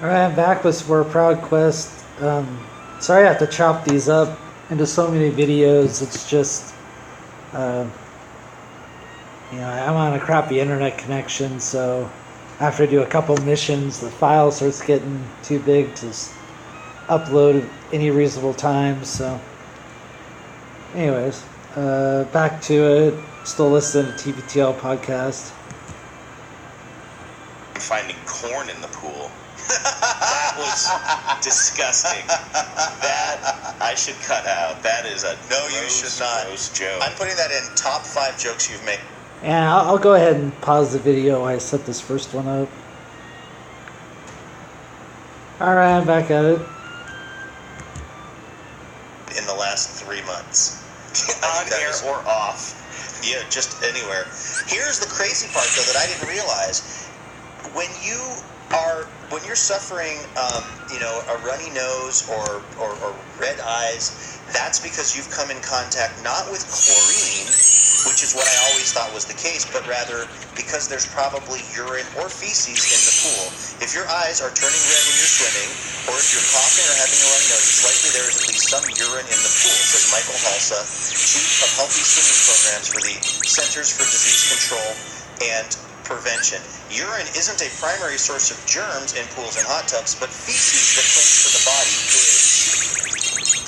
Alright, I'm back with more Proud Quest. Sorry I have to chop these up into so many videos. It's just, I'm on a crappy internet connection, so after I do a couple missions, the file starts getting too big to upload at any reasonable time. So, anyways, back to it. Still listening to TBTL podcast. Finding corn in the pool. That was disgusting. That I should cut out. That is a you should not. Gross joke. I'm putting that in top 5 jokes you've made. And I'll go ahead and pause the video while I set this first one up. Alright, I'm back at it. In the last 3 months. On air or off. Yeah, just anywhere. Here's the crazy part, though, that I didn't realize. When you're suffering, a runny nose or red eyes, that's because you've come in contact not with chlorine, which is what I always thought was the case, but rather because there's probably urine or feces in the pool. If your eyes are turning red when you're swimming, or if you're coughing or having a runny nose, it's likely there is at least some urine in the pool, says Michael Halsa, Chief of Healthy Swimming Programs for the Centers for Disease Control and Prevention. Urine isn't a primary source of germs in pools and hot tubs, but feces that clings to the body is.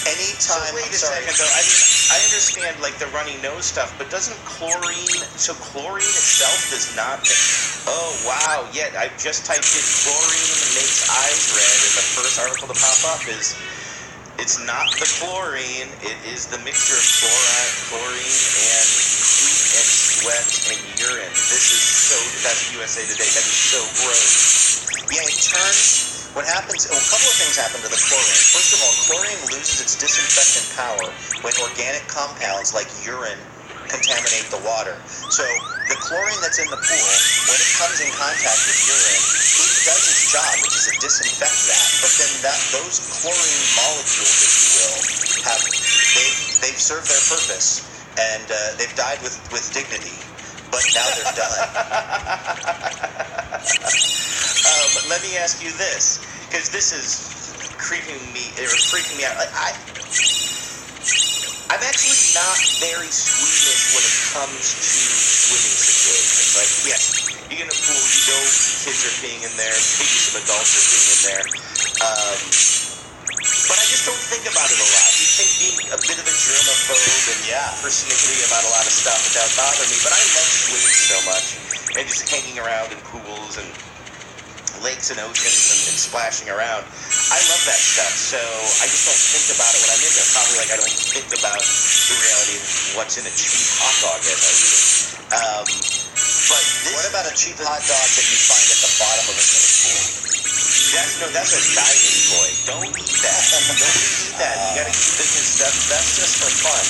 Anytime. So wait a second, though. I mean, I understand like the runny nose stuff, but doesn't chlorine? So chlorine itself does not. Oh wow! Yeah, I just typed in chlorine makes eyes red, and the first article to pop up is. It's not the chlorine, it is the mixture of chlorine, and poop and sweat and urine. That's USA Today. That is so gross. Yeah, what happens, a couple of things happen to the chlorine. First of all, chlorine loses its disinfectant power when organic compounds like urine contaminate the water. So the chlorine that's in the pool, when it comes in contact with urine, it does its job, which is to disinfect that. But then those chlorine molecules, if you will, they've served their purpose, and they've died with dignity. But now they're done. Let me ask you this, because this is freaking me out. I'm actually not very squeamish when it comes to swimming situations. Like, yes, you get in a pool, you know kids are being in there, maybe some adults are being in there. But I just don't think about it a lot. You think being a bit of a germaphobe and persnickety about a lot of stuff, that would bother me. But I love swimming so much and just hanging around in pools and lakes and oceans and splashing around. I love that stuff, so I just don't think about it when I'm in there. Probably like I don't think about the reality of what's in a cheap hot dog as I eat it. But what about a cheap hot dog that you find at the bottom of a swimming pool? That's a diving toy. Don't eat that. Nobody eat that. You gotta keep it in stuff. That's just for fun.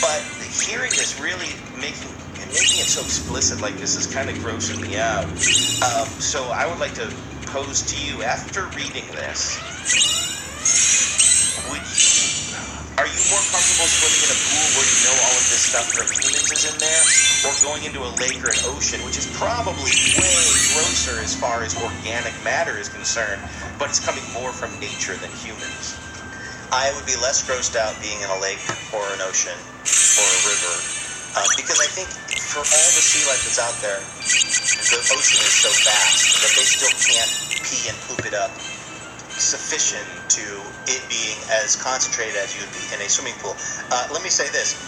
But hearing this really making it so explicit like this is kind of grossing me out. So I would like to pose to you, after reading this, are you more comfortable swimming in a pool where you know all of this stuff from humans is in there, or going into a lake or an ocean, which is probably way grosser as far as organic matter is concerned, but it's coming more from nature than humans? I would be less grossed out being in a lake or an ocean or a river. Because I think for all the sea life that's out there, the ocean is so vast that they still can't pee and poop it up sufficient to it being as concentrated as you would be in a swimming pool. Let me say this.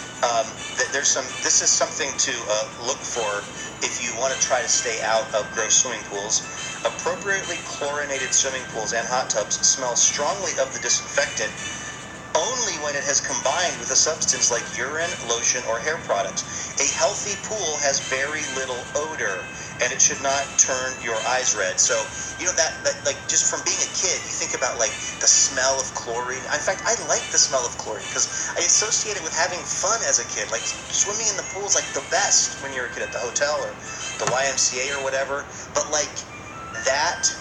This is something to look for if you want to try to stay out of gross swimming pools. Appropriately chlorinated swimming pools and hot tubs smell strongly of the disinfectant only when it has combined with a substance like urine, lotion, or hair products. A healthy pool has very little odor, and it should not turn your eyes red. So, that like, just from being a kid, you think about, like, the smell of chlorine. In fact, I like the smell of chlorine because I associate it with having fun as a kid. Like, swimming in the pool is, like, the best when you're a kid at the hotel or the YMCA or whatever. But, like, that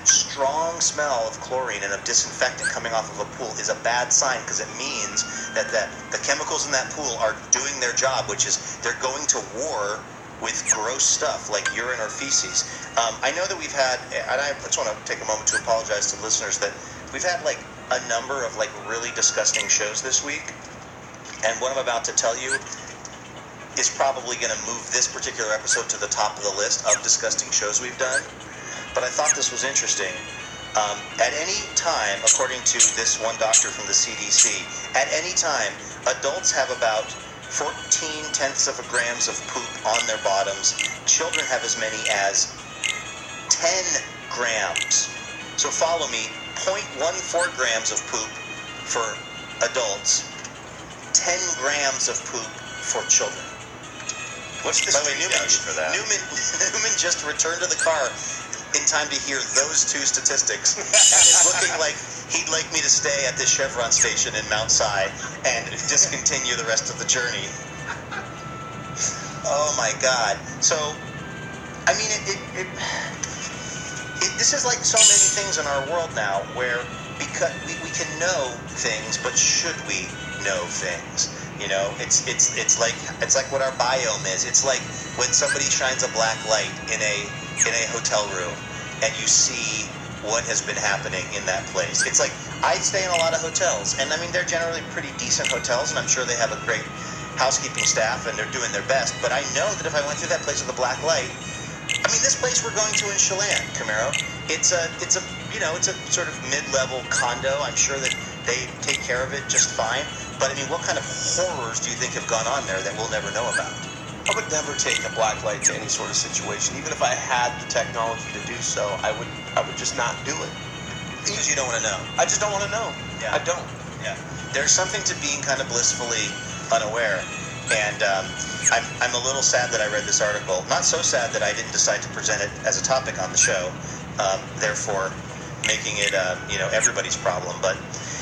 strong smell of chlorine and of disinfectant coming off of a pool is a bad sign, because it means that the chemicals in that pool are doing their job, which is they're going to war with gross stuff like urine or feces. I know that we've had, and I just want to take a moment to apologize to listeners that we've had like a number of like really disgusting shows this week, and what I'm about to tell you is probably going to move this particular episode to the top of the list of disgusting shows we've done. But I thought this was interesting. At any time, according to this one doctor from the CDC, at any time, adults have about 14/10 of grams of poop on their bottoms. Children have as many as 10 grams. So follow me, 0.14 grams of poop for adults, 10 grams of poop for children. What's the street value for that? Newman just returned to the car in time to hear those two statistics, and is looking like he'd like me to stay at this Chevron station in Mount Si and discontinue the rest of the journey. Oh my God! So, I mean, this is like so many things in our world now, where because we can know things, but should we know things? You know, it's like what our biome is. It's like when somebody shines a black light in a hotel room, and you see what has been happening in that place. It's like, I stay in a lot of hotels, and I mean, they're generally pretty decent hotels, and I'm sure they have a great housekeeping staff, and they're doing their best. But I know that if I went through that place with a black light, I mean, this place we're going to in Chelan, Camaro, it's a sort of mid-level condo. I'm sure that they take care of it just fine. But I mean, what kind of horrors do you think have gone on there that we'll never know about? I would never take a black light to any sort of situation. Even if I had the technology to do so, I would just not do it. Because you don't want to know. I just don't want to know. Yeah. I don't. Yeah. There's something to being kind of blissfully unaware. And I'm a little sad that I read this article. Not so sad that I didn't decide to present it as a topic on the show. Therefore, making it everybody's problem. But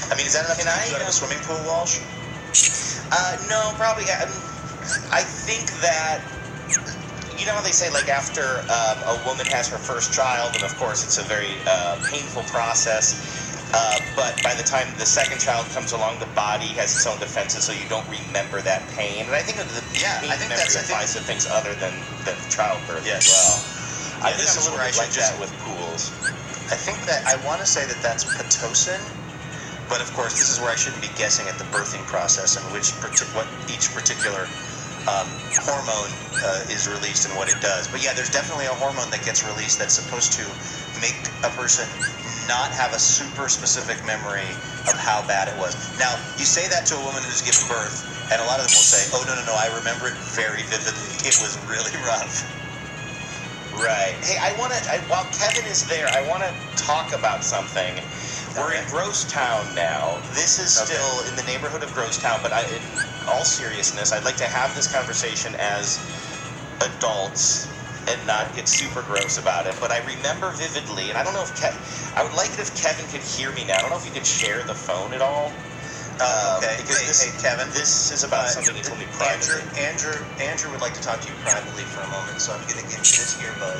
I mean, is that enough to keep you out of a swimming pool, Walsh? No, probably. I think that, you know how they say, like, after a woman has her first child, and of course it's a very painful process, but by the time the second child comes along, the body has its own defenses, so you don't remember that pain. And I think memory applies to things other than childbirth as well. I think I'm a little bit like that with pools. I think that I want to say that that's Pitocin. But of course, this is where I shouldn't be guessing at the birthing process and what each particular hormone is released and what it does. But yeah, there's definitely a hormone that gets released that's supposed to make a person not have a super specific memory of how bad it was. Now, you say that to a woman who's given birth, and a lot of them will say, "Oh, no, I remember it very vividly. It was really rough." Right. Hey, while Kevin is there, I want to talk about something. We're in Grosstown now. This is still in the neighborhood of Grosstown, but in all seriousness, I'd like to have this conversation as adults and not get super gross about it. But I remember vividly, and I don't know if I would like it if Kevin could hear me now. I don't know if you could share the phone at all. Okay. Because hey, Kevin. This is about something he told me privately. Andrew would like to talk to you privately for a moment, so I'm going to give you this earbud.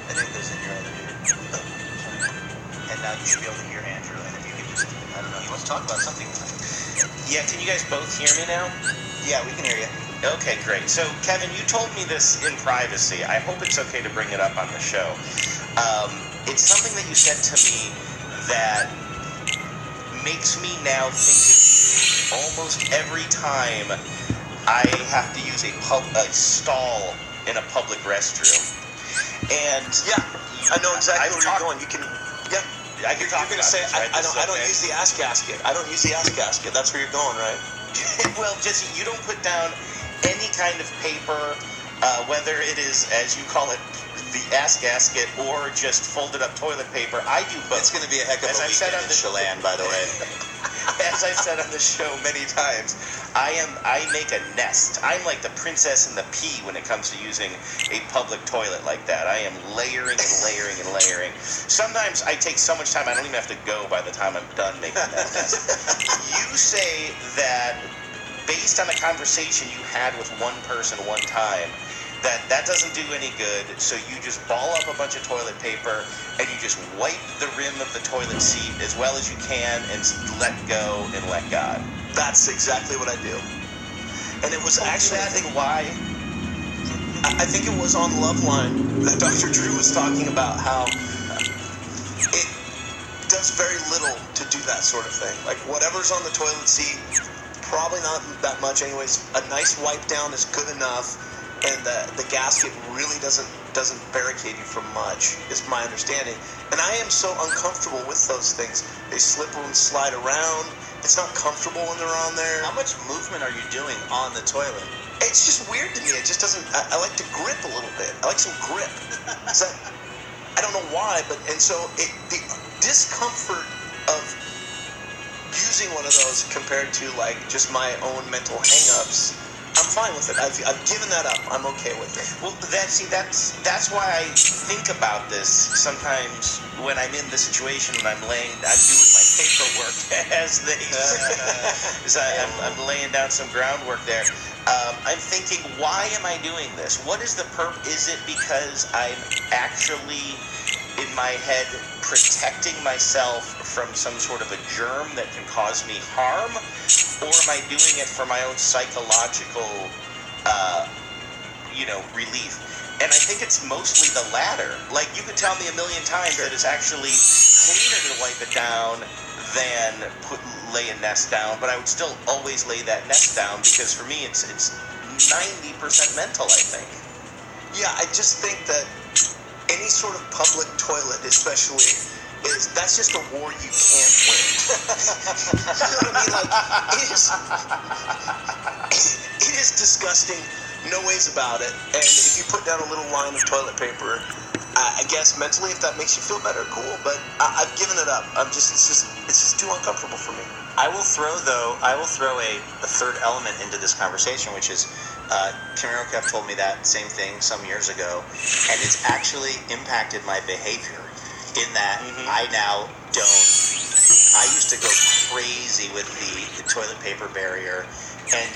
I think this is in your other ear. And now you should be able to hear Andrew, and if you could just, I don't know, he wants to talk about something. Yeah, can you guys both hear me now? Yeah, we can hear you. Okay, great. So, Kevin, you told me this in privacy. I hope it's okay to bring it up on the show. It's something that you said to me that makes me now think of you almost every time I have to use a stall in a public restroom. And yeah, I know exactly where you're going. You can, yeah. I can talk about say, this, right? I don't use the ass gasket. I don't use the ass gasket. That's where you're going, right? Well, Jesse, you don't put down any kind of paper, whether it is, as you call it, the ass gasket or just folded up toilet paper. I do both. It's going to be a heck of a weekend in Chelan, by the way. As I've said on the show many times, I make a nest. I'm like the princess and the pea when it comes to using a public toilet like that. I am layering and layering and layering. Sometimes I take so much time I don't even have to go by the time I'm done making that nest. You say that based on a conversation you had with one person one time, that doesn't do any good, so you just ball up a bunch of toilet paper and you just wipe the rim of the toilet seat as well as you can and let go and let God. That's exactly what I do. And it was actually, I think, why? I think it was on Loveline that Dr. Drew was talking about how it does very little to do that sort of thing. Like whatever's on the toilet seat, probably not that much anyways. A nice wipe down is good enough, and the gasket really doesn't barricade you from much, is my understanding. And I am so uncomfortable with those things. They slip and slide around. It's not comfortable when they're on there. How much movement are you doing on the toilet? It's just weird to me. It just doesn't. I like to grip a little bit. I like some grip. I don't know why, but and so the discomfort of using one of those compared to like just my own mental hang-ups, I'm fine with it. I've given that up. I'm okay with it. Well, that's why I think about this sometimes when I'm in the situation when I'm doing my paperwork, as they I'm laying down some groundwork there. I'm thinking, why am I doing this? What is the Is it because I'm actually in my head protecting myself from some sort of a germ that can cause me harm, or am I doing it for my own psychological, relief? And I think it's mostly the latter. Like, you could tell me a million times that it's actually cleaner to wipe it down than lay a nest down, but I would still always lay that nest down because for me it's 90% mental, I think. Yeah, I just think that any sort of public toilet, especially, that's just a war you can't win. You know what I mean? Like, it is disgusting, no ways about it. And if you put down a little line of toilet paper, I guess mentally, if that makes you feel better, cool. But I've given it up. It's just too uncomfortable for me. I will throw a third element into this conversation, which is Camaro Kev told me that same thing some years ago, and it's actually impacted my behavior in that I now don't. I used to go crazy with the toilet paper barrier, and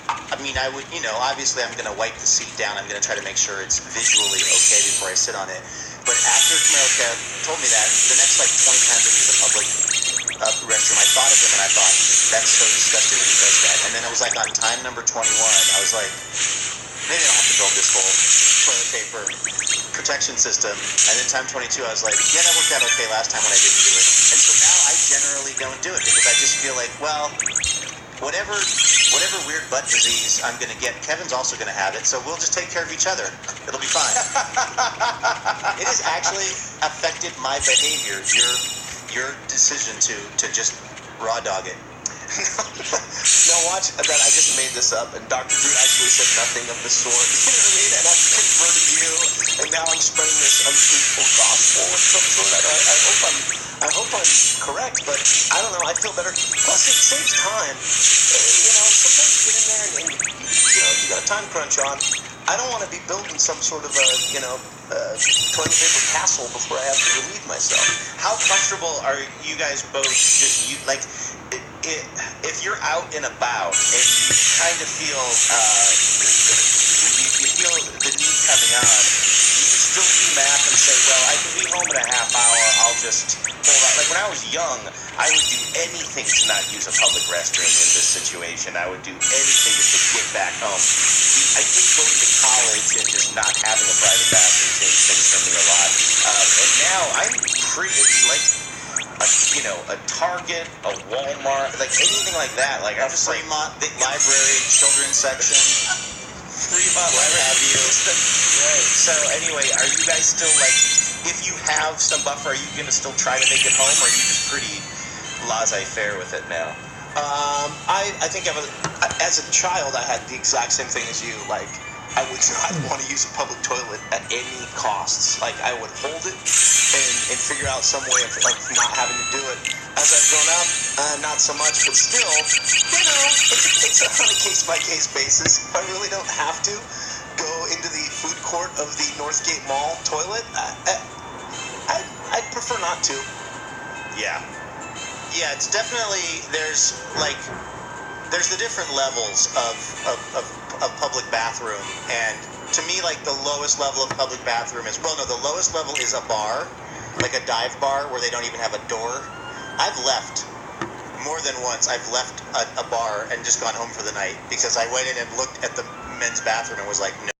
I mean, I would, obviously I'm going to wipe the seat down. I'm going to try to make sure it's visually okay before I sit on it. But after Camaro Kev told me that, the next 20 times I use a public restroom, I thought of him and I thought, that's so disgusting when he does that. And then it was like on time number 21, I was like, maybe I don't have to build this whole toilet paper protection system. And then time 22, I was like, yeah, that worked out okay last time when I didn't do it. And so now I generally don't do it because I just feel like, well, whatever weird butt disease I'm going to get, Kevin's also going to have it, so we'll just take care of each other. It'll be fine. It has actually affected my behavior, your decision to just raw dog it. Now watch that. I just made this up, and Dr. Drew actually said nothing of the sort. You know what I mean? And I've converted you, and now I'm spreading this untruthful gospel of some sort. I hope I'm correct, but I don't know. I feel better. Plus, it saves time. Sometimes you get in there and you got a time crunch on. I don't want to be building some sort of a toilet paper castle before I have to relieve myself. How comfortable are you guys both? If you're out and about and you kind of feel you feel the need coming on, you can still do math and say, well, I can be home in a half hour. I'll just hold on. Like when I was young, I would do anything to not use a public restroom in this situation. I would do anything just to get back home. I think going to college and just not having a private bathroom changed things for me a lot. And now I'm pretty a Target, a Walmart, like anything like that. Like I'm just Fremont, the library, children's section. Fremont, what have you. Right. So anyway, are you guys still if you have some buffer, are you going to still try to make it home, or are you just pretty laissez-faire with it now? I think as a child, I had the exact same thing as you. Like, I would not want to use a public toilet at any costs. Like, I would hold it and figure out some way of not having to do it. As I've grown up, not so much, but still, it's on a case-by-case basis. If I really don't have to go into the food court of the Northgate Mall toilet, I'd prefer not to. Yeah. Yeah, it's definitely, there's the different levels of public bathroom, and to me, the lowest level of public bathroom is, the lowest level is a bar, like a dive bar where they don't even have a door. I've left more than once. I've left a bar and just gone home for the night because I went in and looked at the men's bathroom and was like, no.